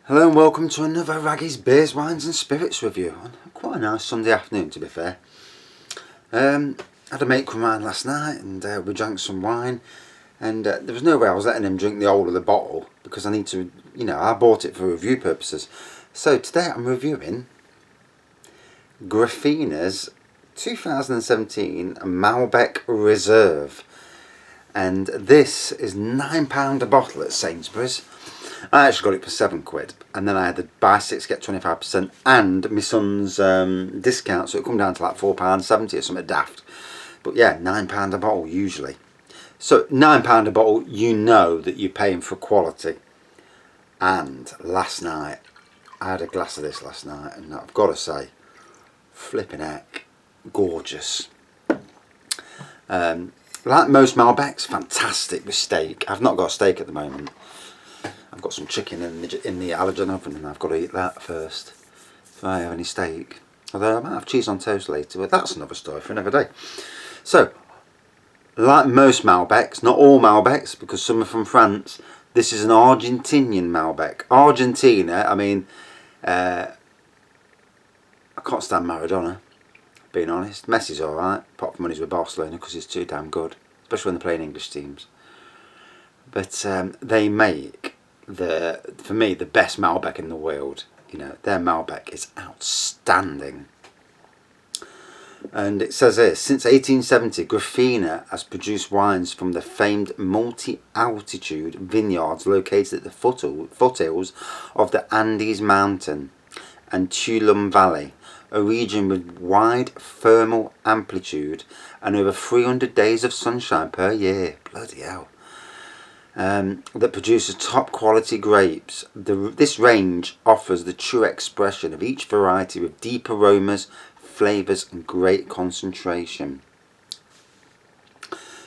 Hello and welcome to another Raggy's Beers, Wines and Spirits review. Quite a nice Sunday afternoon, to be fair. Had a mate come round last night and we drank some wine, and there was no way I was letting him drink the whole of the bottle because I need to, I bought it for review purposes. So today I'm reviewing Graffigna's 2017 Malbec Reserve, and this is £9 a bottle at Sainsbury's. I actually got it for £7, and then I had the buy 6 get 25% and my son's discount, so it come down to like £4.70 or something daft. But yeah, £9 a bottle usually. So £9 a bottle, you know that you're paying for quality. And last night, I had a glass of this last night, and I've got to say, flipping heck, gorgeous. Like most Malbecs, fantastic with steak. I've not got steak at the moment. I've got some chicken in the allergen oven, and I've got to eat that first if I have any steak. Although I might have cheese on toast later, but that's another story for another day. So, like most Malbecs, not all Malbecs, because some are from France, this is an Argentinian Malbec. Argentina, I mean, I can't stand Maradona, being honest. Messi's alright, apart from when he's with Barcelona, because he's too damn good, especially when they're playing English teams. But they make, for me, the best Malbec in the world. Their Malbec is outstanding. And it says here, since 1870, Graffigna has produced wines from the famed multi-altitude vineyards located at the foothills of the Andes Mountain and Tulum Valley, a region with wide thermal amplitude and over 300 days of sunshine per year. Bloody hell. That produces top quality grapes. This range offers the true expression of each variety with deep aromas, flavours and great concentration.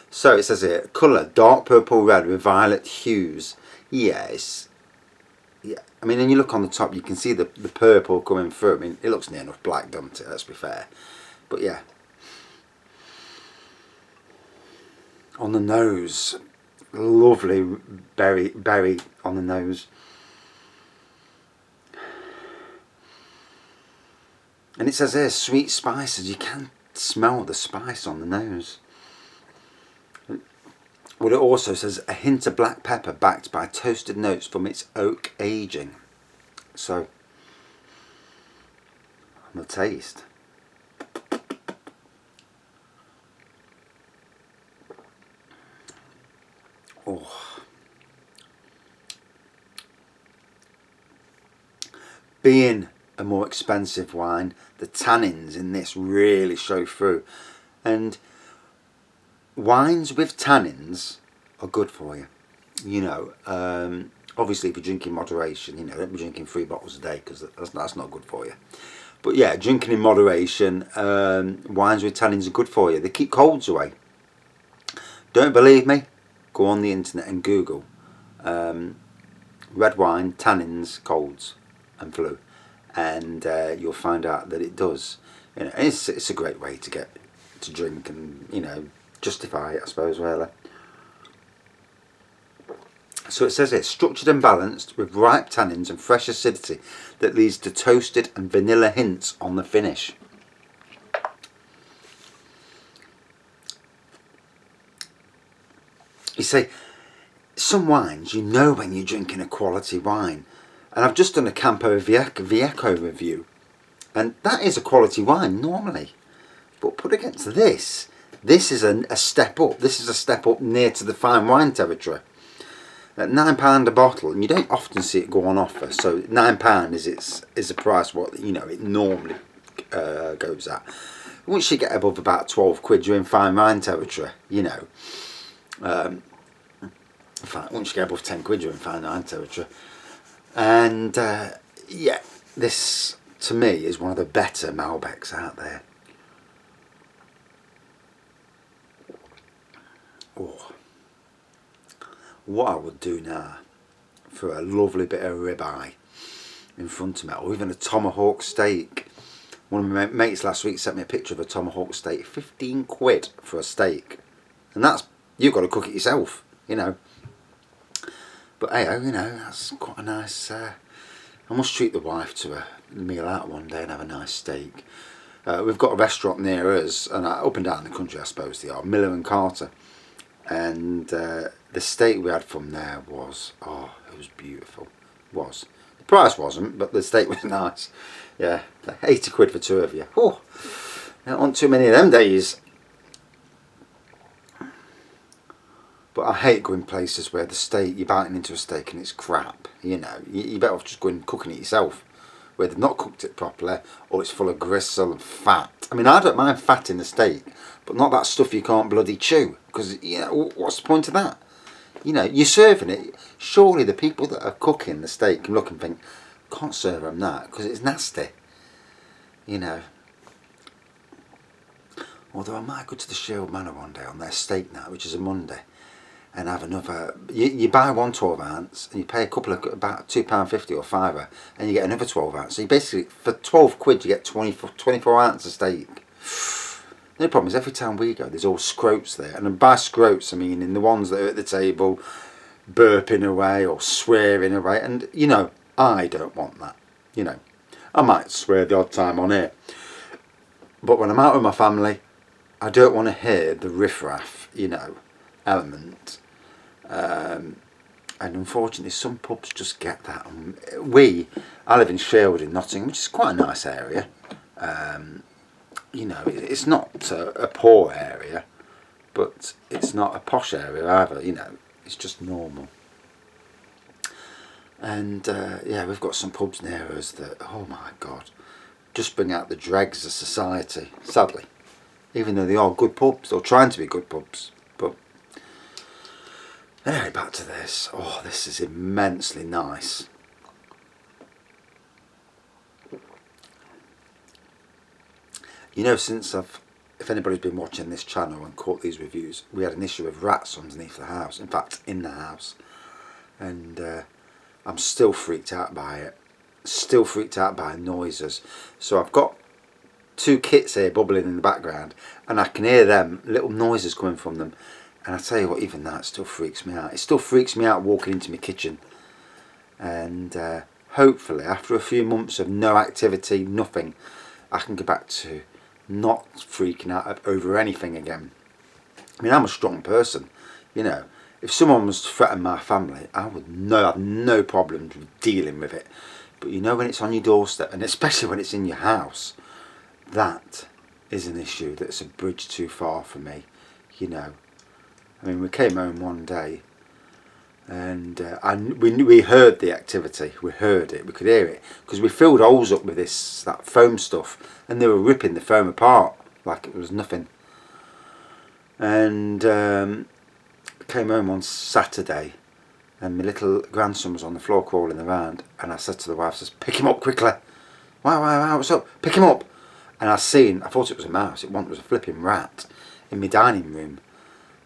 So it says here, colour dark purple red with violet hues. Yes. Yeah. I mean, when you look on the top, you can see the purple coming through. I mean, it looks near enough black, doesn't it? Let's be fair. But yeah. On the nose, lovely berry on the nose. And it says here, sweet spices. You can smell the spice on the nose. Well, it also says a hint of black pepper backed by toasted notes from its oak aging. So, on the taste. Oh. Being a more expensive wine, the tannins in this really show through, and wines with tannins are good for you. Obviously if you drink in moderation, don't be drinking 3 bottles a day, because that's not good for you. But yeah, drinking in moderation, wines with tannins are good for you. They keep colds away. Don't believe me? Go on the internet and Google red wine, tannins, colds and flu, and you'll find out that it does. It's a great way to get to drink and justify it, I suppose, really. So it says here, structured and balanced with ripe tannins and fresh acidity that leads to toasted and vanilla hints on the finish. You see, some wines, when you're drinking a quality wine. And I've just done a Campo Viejo review, and that is a quality wine normally. But put against this is a step up. This is a step up near to the fine wine territory. At £9 a bottle, and you don't often see it go on offer. So £9 is a price what it normally goes at. Once you get above about £12, you're in fine wine territory. In fact, once you get above £10, you're in fine wine territory. And yeah, this to me is one of the better Malbecs out there. Oh, what I would do now for a lovely bit of ribeye in front of me, or even a tomahawk steak. One of my mates last week sent me a picture of a tomahawk steak, £15 for a steak, and you've got to cook it yourself, But hey, that's quite a nice I must treat the wife to a meal out one day and have a nice steak. We've got a restaurant near us, and up and down the country I suppose they are, Miller and Carter. And the steak we had from there was, oh, it was beautiful. It was. The price wasn't, but the steak was nice. Yeah, 80 quid for two of you. Oh, I don't want too many of them days. But I hate going places where the steak, you're biting into a steak and it's crap. You know, you better off just going and cooking it yourself, where they've not cooked it properly, or it's full of gristle and fat. I mean, I don't mind fat in the steak, but not that stuff you can't bloody chew, because, you know, what's the point of that? You know, you're serving it. Surely the people that are cooking the steak can look and think, can't serve them that, because it's nasty. You know. Although I might go to the Shield Manor one day on their steak night, which is a Monday, and have another. You buy one 12 ounce and you pay a couple of, about £2.50 or £5, and you get another 12 ounce. So you basically, for 12 quid, you get 24 ounces of steak. The only problem is every time we go, there's all scroats there, and by scroats I mean in the ones that are at the table burping away or swearing away, and you know, I don't want that. You know, I might swear the odd time on here, but when I'm out with my family, I don't want to hear the riffraff, you know, element. And unfortunately some pubs just get that. I live in Sherwood in Nottingham, which is quite a nice area. You know, it's not a poor area, but it's not a posh area either, you know, it's just normal. And yeah, we've got some pubs near us that, oh my God, just bring out the dregs of society, sadly. Even though they are good pubs, or trying to be good pubs. But anyway, back to this. Oh, this is immensely nice. You know, if anybody's been watching this channel and caught these reviews, we had an issue of rats underneath the house. In fact, in the house. And I'm still freaked out by it. Still freaked out by noises. So I've got two kits here bubbling in the background, and I can hear them little noises coming from them, and I tell you what, even that still freaks me out. It still freaks me out walking into my kitchen. And hopefully after a few months of no activity, nothing, I can go back to not freaking out over anything again. I mean, I'm a strong person, you know. If someone was to threaten my family, I would have no problems with dealing with it. But you know, when it's on your doorstep, and especially when it's in your house, that is an issue that's a bridge too far for me, you know. I mean, we came home one day and we heard the activity. We heard it, we could hear it, because we filled holes up with that foam stuff, and they were ripping the foam apart like it was nothing. And came home on Saturday, and my little grandson was on the floor crawling around, and I said to the wife, pick him up quickly. Wow, what's up? Pick him up. And I thought it was a mouse, it was a flipping rat in my dining room.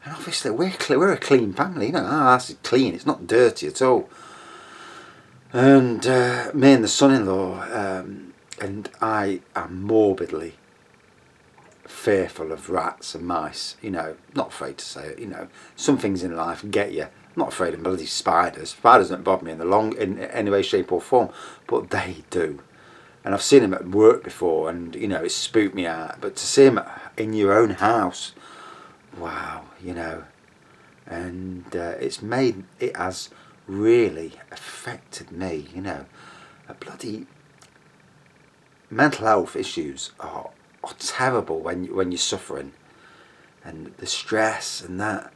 And obviously we're a clean family, you know, our house is clean, it's not dirty at all. And me and the son-in-law, and I am morbidly fearful of rats and mice, you know, not afraid to say it, you know. Some things in life get you. I'm not afraid of bloody spiders. Spiders don't bother me in any way, shape or form, but they do. And I've seen them at work before, and you know, it spooked me out. But to see them in your own house, wow, you know. And it has really affected me, you know. Bloody mental health issues are terrible when you're suffering, and the stress and that,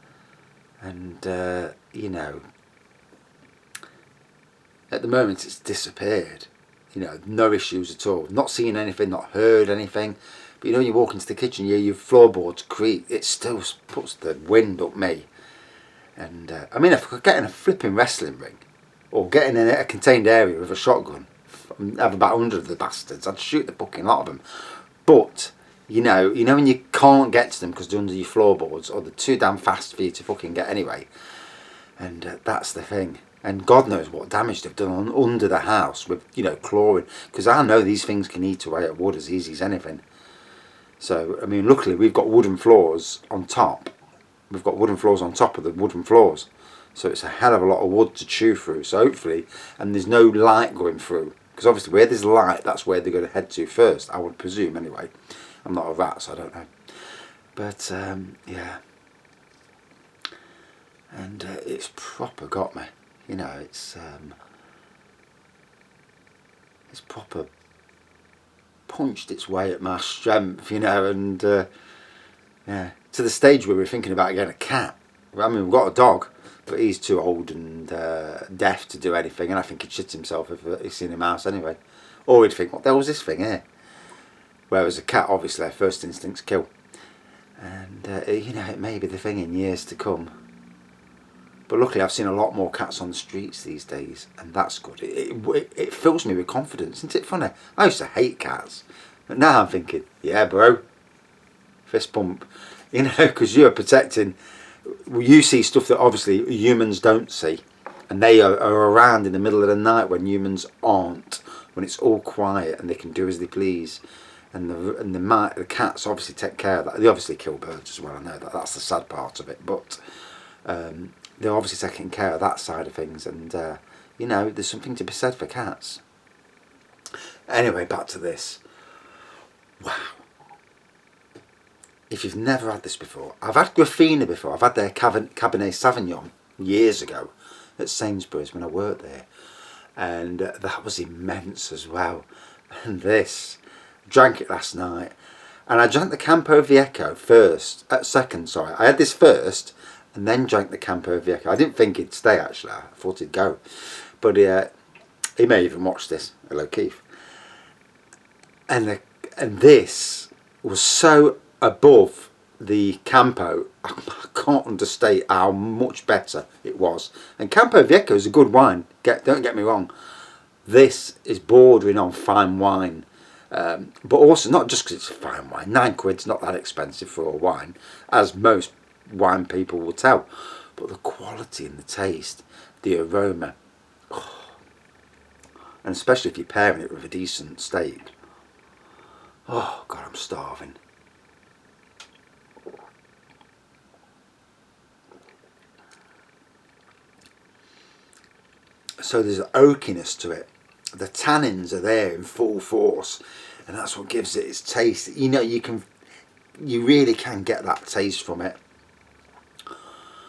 and you know, at the moment it's disappeared. You know, no issues at all. Not seeing anything, not heard anything. But you know, when you walk into the kitchen, your floorboards creak. It still puts the wind up me. And I mean, if I could get in a flipping wrestling ring, or get in a contained area with a shotgun, have about 100 of the bastards, I'd shoot the fucking lot of them. But you know when you can't get to them because they're under your floorboards, or they're too damn fast for you to fucking get anyway. And that's the thing. And God knows what damage they've done under the house with, you know, chlorine. Because I know these things can eat away at wood as easy as anything. So, I mean, luckily we've got wooden floors on top. We've got wooden floors on top of the wooden floors. So it's a hell of a lot of wood to chew through. So hopefully, and there's no light going through. Because obviously where there's light, that's where they're going to head to first, I would presume anyway. I'm not a rat, so I don't know. But yeah. And it's proper got me. You know, it's proper punched its way at my strength, you know, and yeah, to the stage where we're thinking about getting a cat. I mean, we've got a dog, but he's too old and deaf to do anything, and I think he'd shit himself if he'd seen a mouse anyway. Or he'd think, what the hell was this thing here? Whereas a cat, obviously, their first instinct's kill. And, you know, it may be the thing in years to come. But luckily, I've seen a lot more cats on the streets these days, and that's good. It fills me with confidence. Isn't it funny? I used to hate cats, but now I'm thinking, yeah, bro, fist pump. You know, because you're protecting. You see stuff that obviously humans don't see, and they are around in the middle of the night when humans aren't, when it's all quiet and they can do as they please. And the cats obviously take care of that. They obviously kill birds as well. I know that. That's the sad part of it, but they're obviously taking care of that side of things. And you know, there's something to be said for cats. Anyway, back to this. Wow. If you've never had this before, I've had Graffigna before. I've had their Cabernet Sauvignon years ago at Sainsbury's when I worked there, and that was immense as well. And this, drank it last night, and I drank the Campo Viejo second. Sorry, I had this first, and then drank the Campo Viejo. I didn't think he'd stay actually. I thought he'd go, but he may even watch this. Hello, Keith. And this was so above the Campo, I can't understate how much better it was. And Campo Viejo is a good wine, don't get me wrong. This is bordering on fine wine, but also not just because it's fine wine. £9's not that expensive for a wine, as most wine people will tell, but the quality and the taste, the aroma, and especially if you're pairing it with a decent steak. Oh God, I'm starving. So there's an oakiness to it. The tannins are there in full force, and that's what gives it its taste. You know, you really can get that taste from it.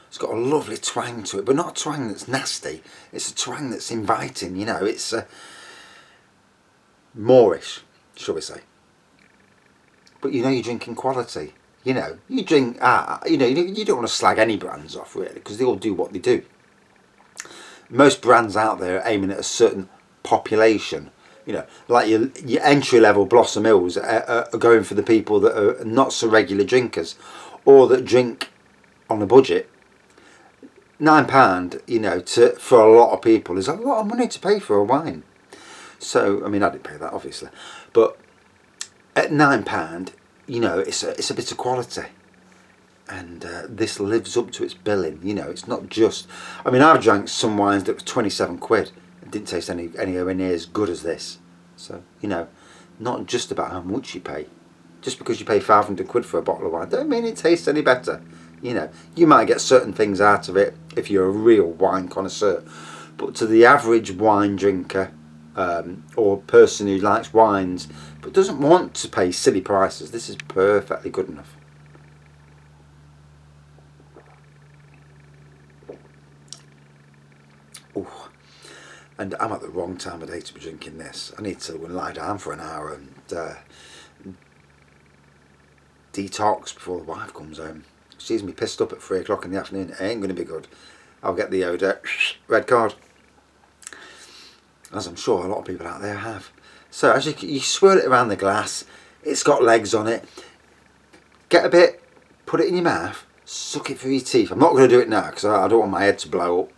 It's got a lovely twang to it, but not a twang that's nasty. It's a twang that's inviting. You know, it's Moorish, shall we say? But you know, you're drinking quality. You know, you drink. You know, you don't want to slag any brands off really, because they all do what they do. Most brands out there are aiming at a certain population. You know, like your entry level Blossom Hills are going for the people that are not so regular drinkers, or that drink on a budget. £9, you know, for a lot of people is a lot of money to pay for a wine. So, I mean, I didn't pay that obviously, but at £9, you know, it's a bit of quality. And this lives up to its billing. You know, it's not just. I mean, I've drank some wines that were £27. It didn't taste anywhere near as good as this. So, you know, not just about how much you pay. Just because you pay £500 for a bottle of wine, don't mean it tastes any better. You know, you might get certain things out of it if you're a real wine connoisseur, but to the average wine drinker or person who likes wines but doesn't want to pay silly prices, this is perfectly good enough. Ooh. And I'm at the wrong time of day to be drinking this. I need to lie down for an hour and detox before the wife comes home. She sees me pissed up at 3 o'clock in the afternoon. It ain't going to be good. I'll get the odour. Red card. As I'm sure a lot of people out there have. So as you swirl it around the glass, it's got legs on it. Get a bit, put it in your mouth, suck it through your teeth. I'm not going to do it now because I don't want my head to blow up.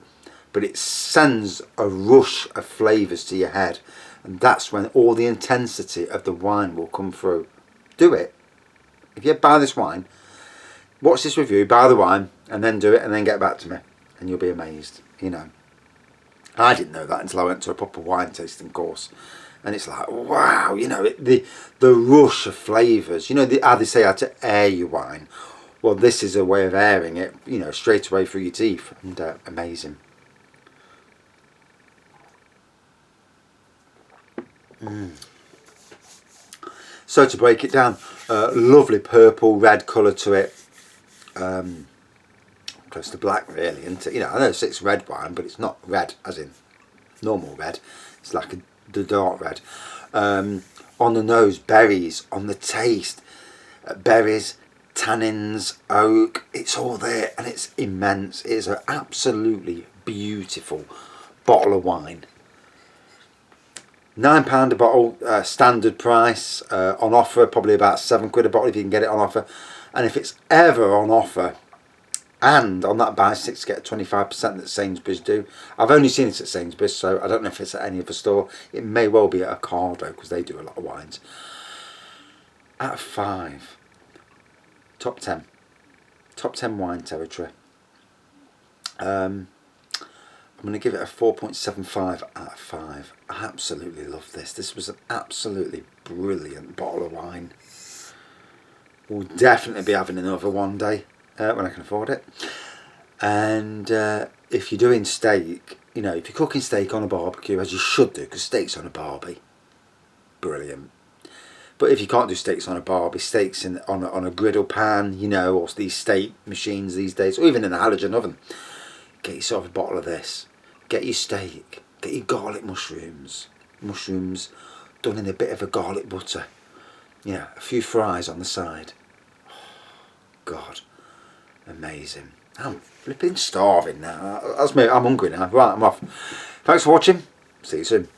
But it sends a rush of flavours to your head. And that's when all the intensity of the wine will come through. Do it. If you buy this wine, watch this review, buy the wine, and then do it, and then get back to me. And you'll be amazed, you know. I didn't know that until I went to a proper wine tasting course. And it's like, wow, you know, the rush of flavours. You know, how they say how to air your wine. Well, this is a way of airing it, you know, straight away through your teeth, and amazing. So to break it down, lovely purple red colour to it, close to black really, isn't it? You know, I know it's red wine, but it's not red as in normal red. It's like the dark red. On the nose, berries. On the taste, berries, tannins, oak. It's all there, and it's immense. It is an absolutely beautiful bottle of wine. £9 a bottle, standard price. On offer, probably about £7 a bottle if you can get it on offer. And if it's ever on offer, and on that buy 6 get 25% that Sainsbury's do. I've only seen it at Sainsbury's, so I don't know if it's at any other store. It may well be at Ocado, because they do a lot of wines. Out of 5, top 10. Top 10 wine territory. I'm going to give it a 4.75 out of 5. I absolutely love this. This was an absolutely brilliant bottle of wine. We'll definitely be having another one day when I can afford it. And if you're doing steak, you know, if you're cooking steak on a barbecue, as you should do, because steak's on a barbie, brilliant. But if you can't do steaks on a barbie, steaks on a griddle pan, you know, or these steak machines these days, or even in a halogen oven, get yourself a bottle of this. Get your steak, get your garlic mushrooms done in a bit of a garlic butter. Yeah, a few fries on the side. Oh, God, amazing. I'm flipping starving now. That's me, I'm hungry now. Right, I'm off. Thanks for watching. See you soon.